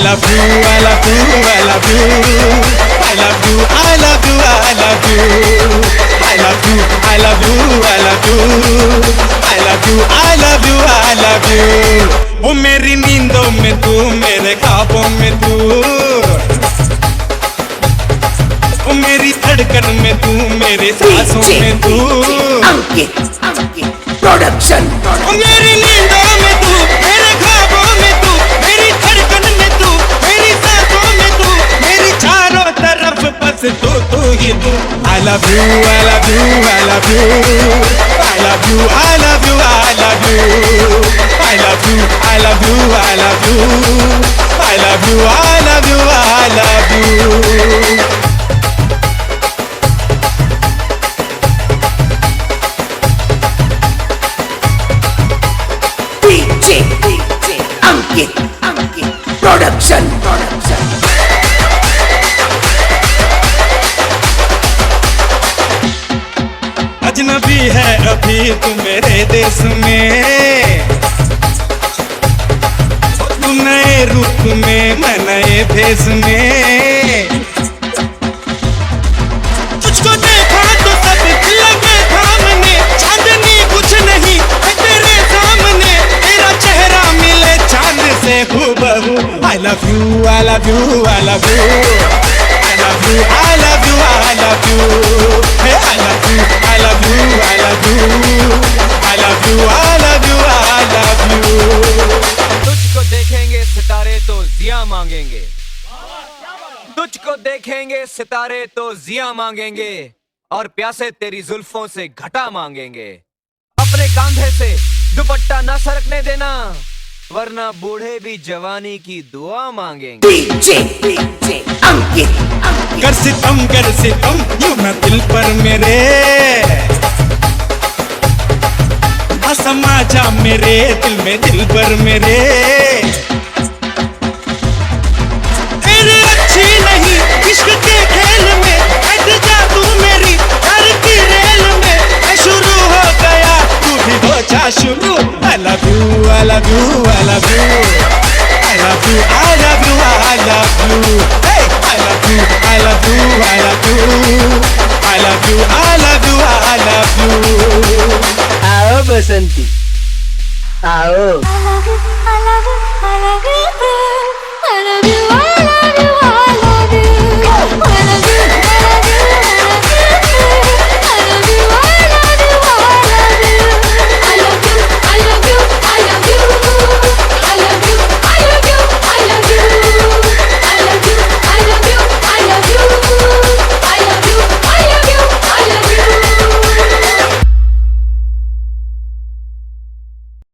love you, I love you, I love you, I love you, I love you, I love you, I love you, I love you, I love you, I love you, I love you, I love you। वो मेरी नींदों में तू, मेरे ख्वाबों में तू, वो मेरी धड़कन में तू, मेरे सांसों में तू। अंकित प्रोडक्शन। वो मेरी नींदों में तू, मेरे ख्वाबों में तू, मेरी धड़कन में तू, मेरी सांसों में तू, मेरी चारों तरफ बस तू ही तू। I love you, I love you, I love you, I love you, I love you, I love you, I love you, I love you, I love you, I love you, I love you, I love you। DJ Ankit production. अजनबी है अभी तू मेरे देश में, तू नए रूप में, मैं नए भेष में। तुझको देखा तो सब लगे थामने, चांदनी कुछ नहीं है तेरे सामने, तेरा चेहरा मिले चांद से हूबहू। I love you, I love you, I love you, I love you, I love you, I love you, hey I love you, I love you, I love you, I love you, I love you, I love you। तुझको देखेंगे सितारे तो जिया मांगेंगे, तुझको देखेंगे सितारे तो जिया मांगेंगे, और प्यासे तेरी जुल्फों से घटा मांगेंगे। अपने कंधे से दुपट्टा ना सरकने देना, वरना बूढ़े भी जवानी की दुआ मांगेंगे। DJ अंकित कर सितम यूं ना दिल पर मेरे, समा जा मेरे दिल में दिल पर मेरे। तेरे अच्छी नहीं इश्क के खेल में, हट जा तू मेरी प्यार की रेल में। मैं शुरू हो गया तू भी हो जा शुरू। I love you, I love you, I love you, I love you, I love you, I love you, hey I love you, I love you, I love you, I love you, I love you, I love you। आओ बसंती आओ।